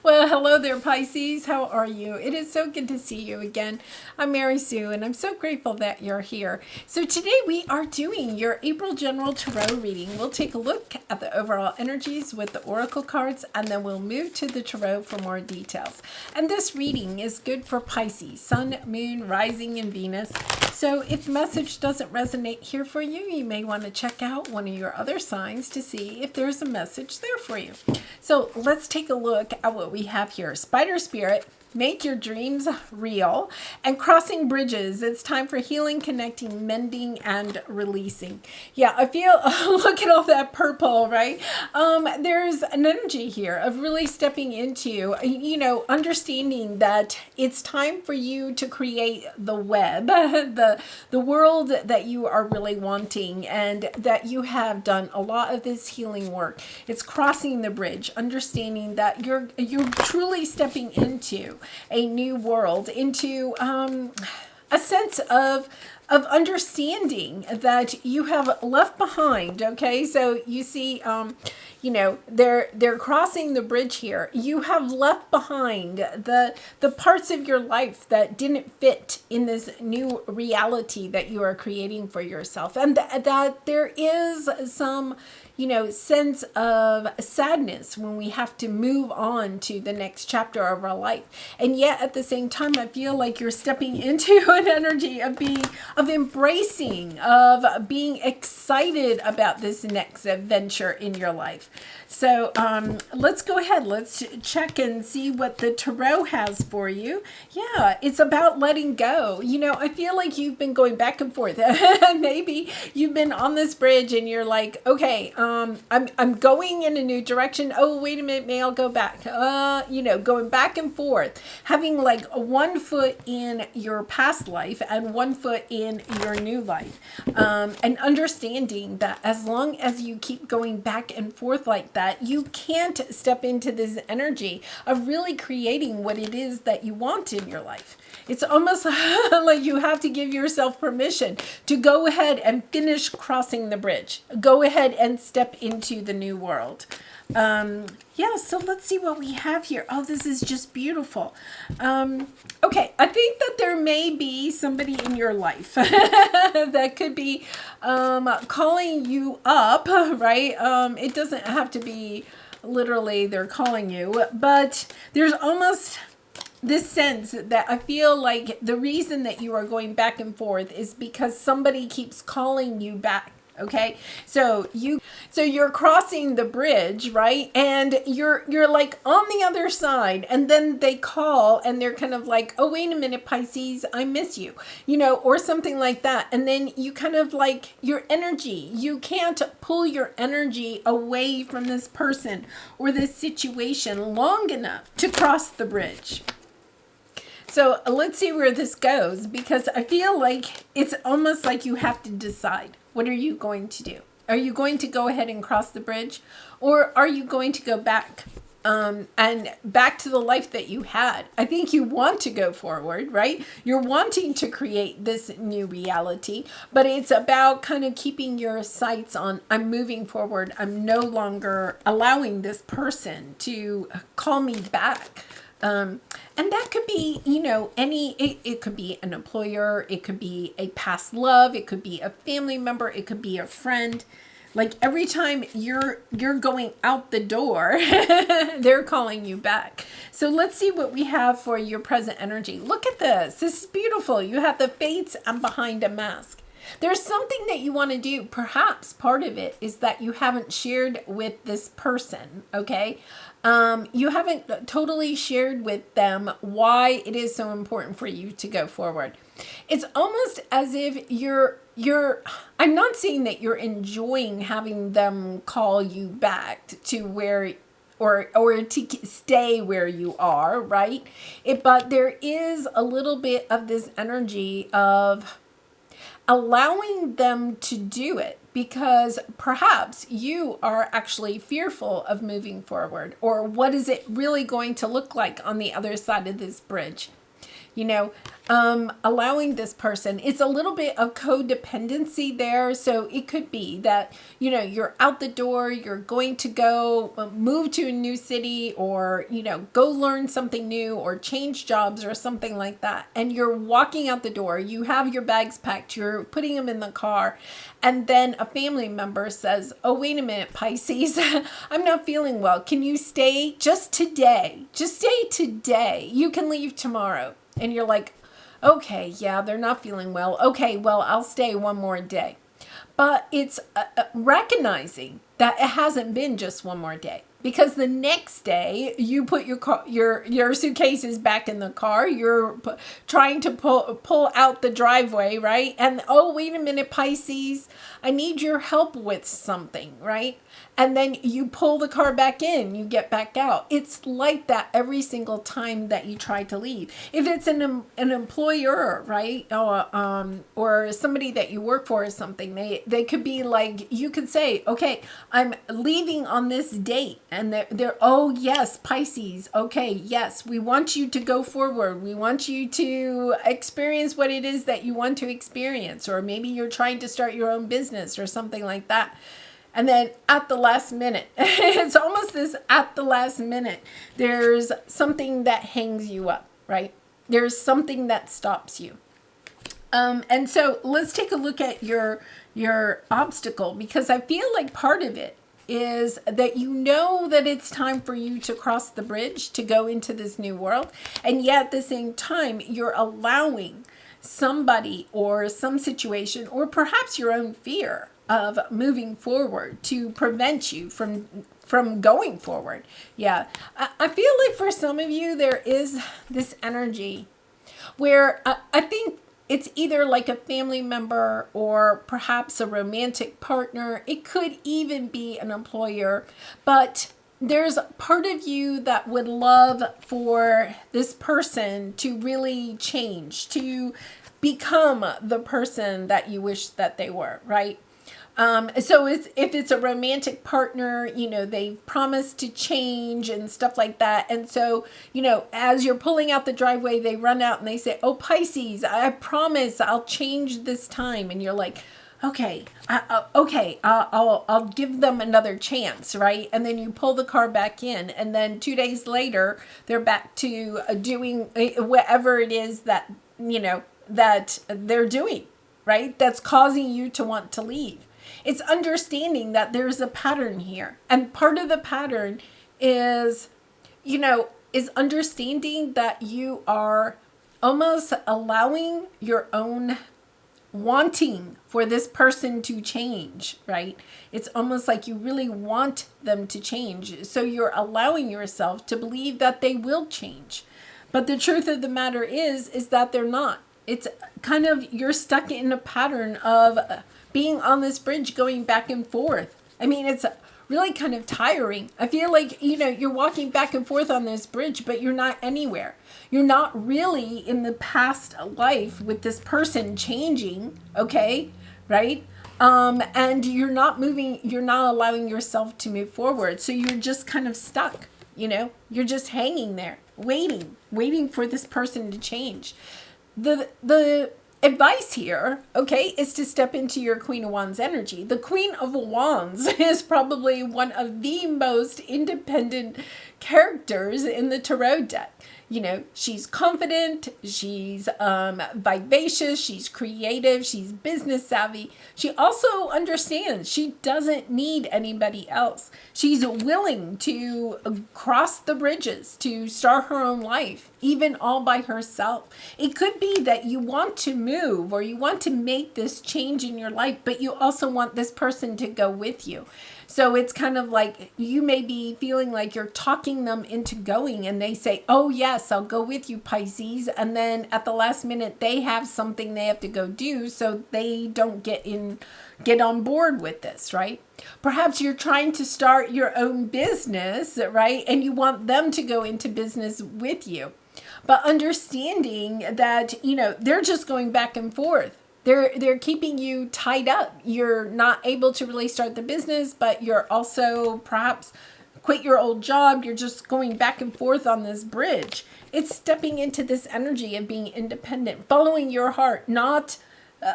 Well, hello there, Pisces. How are you? It is so good to see you again. I'm Mary Sue, and I'm so grateful that you're here. So today we are doing your April General Tarot reading. We'll take a look at the overall energies with the Oracle cards, and then we'll move to the Tarot for more details. And this reading is good for Pisces, Sun, Moon, Rising, and Venus. So if the message doesn't resonate here for you, you may want to check out one of your other signs to see if there's a message there for you. So let's take a look at what we have here. Spider Spirit, make your dreams real, and crossing bridges. It's time for healing, connecting, mending, and releasing. Yeah, I feel, look at all that purple, right? There's an energy here of really stepping into, understanding that it's time for you to create the web, the world that you are really wanting, and that you have done a lot of this healing work. It's crossing the bridge, understanding that you're truly stepping into a new world, into a sense of understanding that you have left behind. Okay, so you see, they're crossing the bridge here. You have left behind the parts of your life that didn't fit in this new reality that you are creating for yourself, and that there is some sense of sadness when we have to move on to the next chapter of our life. And yet at the same time, I feel like you're stepping into an energy of embracing, of being excited about this next adventure in your life. So let's go ahead. Let's check and see what the Tarot has for you. Yeah, it's about letting go. I feel like you've been going back and forth. Maybe you've been on this bridge and you're like, okay, I'm going in a new direction. Oh, wait a minute, may I go back? Going back and forth, having like one foot in your past life and one foot in your new life, and understanding that as long as you keep going back and forth like that, you can't step into this energy of really creating what it is that you want in your life. It's almost like you have to give yourself permission to go ahead and finish crossing the bridge. Go ahead and step into the new world. So let's see what we have here. Oh, this is just beautiful. Okay, I think that there may be somebody in your life that could be calling you up, right? It doesn't have to be literally they're calling you, but there's almost this sense that I feel like the reason that you are going back and forth is because somebody keeps calling you back. Okay, so you're crossing the bridge, right? And you're like on the other side, and then they call and they're kind of like, oh, wait a minute, Pisces, I miss you, or something like that. And then you kind of like your energy, you can't pull your energy away from this person or this situation long enough to cross the bridge. So let's see where this goes, because I feel like it's almost like you have to decide. What are you going to do? Are you going to go ahead and cross the bridge? Or are you going to go back and back to the life that you had? I think you want to go forward, right? You're wanting to create this new reality, but it's about kind of keeping your sights on, I'm moving forward. I'm no longer allowing this person to call me back. And that could be, it could be an employer, it could be a past love, it could be a family member, it could be a friend. Like every time you're going out the door, they're calling you back. So let's see what we have for your present energy. Look at this. This is beautiful. You have the fates and behind a mask. There's something that you want to do. Perhaps part of it is that you haven't shared with this person, okay? You haven't totally shared with them why it is so important for you to go forward. It's almost as if I'm not saying that you're enjoying having them call you back to where or to stay where you are, right? But there is a little bit of this energy of allowing them to do it because perhaps you are actually fearful of moving forward, or what is it really going to look like on the other side of this bridge? you know, allowing this person. It's a little bit of codependency there. So it could be that, you know, you're out the door, you're going to go move to a new city, or, you know, go learn something new or change jobs or something like that. And you're walking out the door, you have your bags packed, you're putting them in the car. And then a family member says, oh, wait a minute, Pisces, I'm not feeling well. Can you stay just today? Just stay today. You can leave tomorrow. And you're like, okay, yeah, they're not feeling well. Okay, well, I'll stay one more day. But it's recognizing that it hasn't been just one more day. Because the next day, you put your suitcases back in the car. You're trying to pull out the driveway, right? And, oh, wait a minute, Pisces, I need your help with something, right? And then you pull the car back in, you get back out. It's like that every single time that you try to leave. If it's an employer, right, or somebody that you work for or something, they could be like, you could say, okay, I'm leaving on this date. And they're, oh, yes, Pisces, okay, yes, we want you to go forward. We want you to experience what it is that you want to experience. Or maybe you're trying to start your own business or something like that. And then at the last minute, it's almost this at the last minute, there's something that hangs you up, right? There's something that stops you. And so let's take a look at your obstacle, because I feel like part of it is that you know that it's time for you to cross the bridge to go into this new world. And yet at the same time, you're allowing somebody or some situation, or perhaps your own fear of moving forward, to prevent you from going forward. Yeah, I feel like for some of you, there is this energy where I think it's either like a family member or perhaps a romantic partner. It could even be an employer, but there's part of you that would love for this person to really change, to become the person that you wish that they were, right? So if it's a romantic partner, you know, they promise to change and stuff like that. And so, you know, as you're pulling out the driveway, they run out and they say, oh, Pisces, I promise I'll change this time. And you're like, okay, I'll give them another chance, right? And then you pull the car back in, and then 2 days later, they're back to doing whatever it is that, you know, that they're doing, right? That's causing you to want to leave. It's understanding that there's a pattern here. And part of the pattern is, you know, is understanding that you are almost allowing your own wanting for this person to change, right? It's almost like you really want them to change. So you're allowing yourself to believe that they will change. But the truth of the matter is that they're not. It's kind of, you're stuck in a pattern of being on this bridge going back and forth. I mean, it's really kind of tiring. I feel like, you know, you're walking back and forth on this bridge, but you're not anywhere. You're not really in the past life with this person changing, okay, right? And you're not moving, you're not allowing yourself to move forward. So you're just kind of stuck, you know? You're just hanging there, waiting for this person to change. The advice here, okay, is to step into your Queen of Wands energy. The Queen of Wands is probably one of the most independent characters in the tarot deck. You know, she's confident, she's vivacious, she's creative, she's business savvy. She also understands she doesn't need anybody else. She's willing to cross the bridges to start her own life, even all by herself. It could be that you want to move or you want to make this change in your life, but you also want this person to go with you. So it's kind of like you may be feeling like you're talking them into going, and they say, oh, yes, I'll go with you, Pisces. And then at the last minute, they have something they have to go do, so they don't get on board with this, right? Perhaps you're trying to start your own business, right? And you want them to go into business with you. But understanding that, you know, they're just going back and forth. They're keeping you tied up. You're not able to really start the business, but you're also perhaps quit your old job. You're just going back and forth on this bridge. It's stepping into this energy of being independent, following your heart, not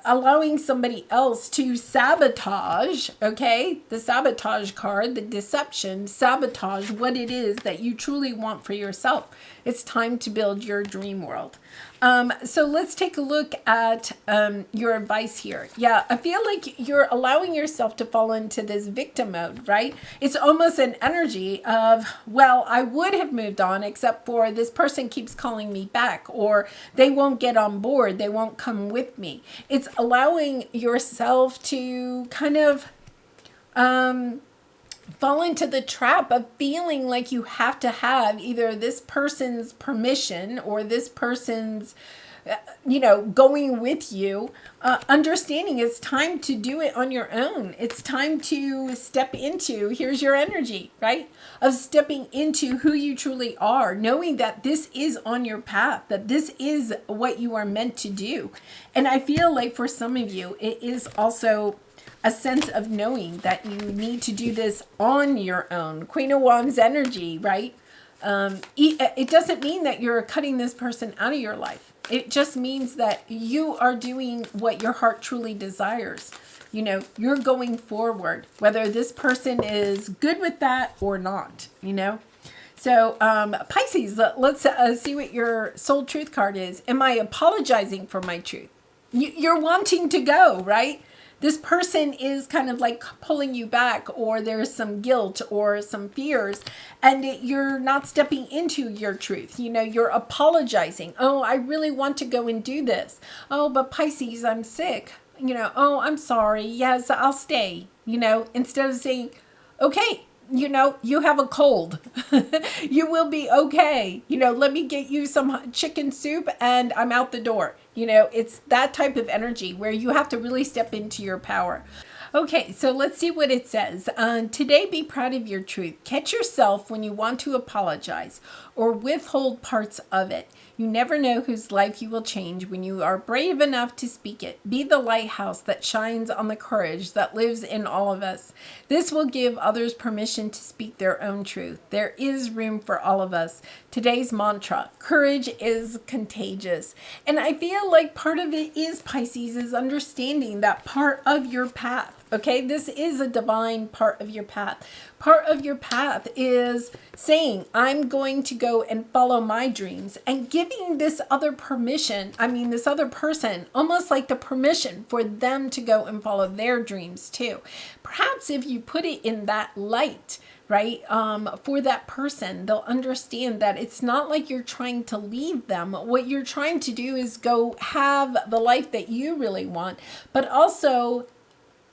allowing somebody else to sabotage, okay? The sabotage card, the deception, sabotage what it is that you truly want for yourself. It's time to build your dream world. So let's take a look at your advice here. Yeah, I feel like you're allowing yourself to fall into this victim mode, right? It's almost an energy of, well, I would have moved on except for this person keeps calling me back, or they won't get on board. They won't come with me. It's allowing yourself to kind of fall into the trap of feeling like you have to have either this person's permission or this person's, going with you, understanding it's time to do it on your own. It's time to step into, here's your energy, right? Of stepping into who you truly are, knowing that this is on your path, that this is what you are meant to do. And I feel like for some of you, it is also a sense of knowing that you need to do this on your own. Queen of Wands energy, right? It doesn't mean that you're cutting this person out of your life. It just means that you are doing what your heart truly desires. You're going forward, whether this person is good with that or not, So Pisces, let's see what your soul truth card is. Am I apologizing for my truth? You're wanting to go, right? This person is kind of like pulling you back, or there's some guilt or some fears, and you're not stepping into your truth. You're apologizing. Oh, I really want to go and do this. Oh, but Pisces, I'm sick. Oh, I'm sorry. Yes, I'll stay. Instead of saying, okay, you have a cold. You will be okay. Let me get you some chicken soup and I'm out the door. It's that type of energy where you have to really step into your power. Okay, so let's see what it says. Today, be proud of your truth. Catch yourself when you want to apologize or withhold parts of it. You never know whose life you will change when you are brave enough to speak it. Be the lighthouse that shines on the courage that lives in all of us. This will give others permission to speak their own truth. There is room for all of us. Today's mantra, courage is contagious. And I feel like part of it is, Pisces, is understanding that part of your path. Okay, this is a divine part of your path. Part of your path is saying, I'm going to go and follow my dreams, and giving this other this other person, almost like the permission for them to go and follow their dreams too. Perhaps if you put it in that light, right, for that person, they'll understand that it's not like you're trying to leave them. What you're trying to do is go have the life that you really want, but also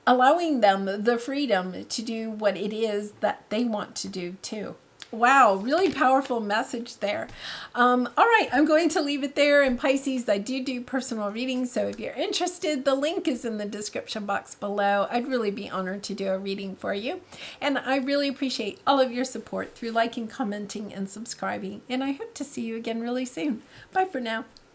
allowing them the freedom to do what it is that they want to do too. Wow, really powerful message there. All right, I'm going to leave it there. In Pisces, I do personal readings, so if you're interested, the link is in the description box below. I'd really be honored to do a reading for you. And I really appreciate all of your support through liking, commenting, and subscribing. And I hope to see you again really soon. Bye for now.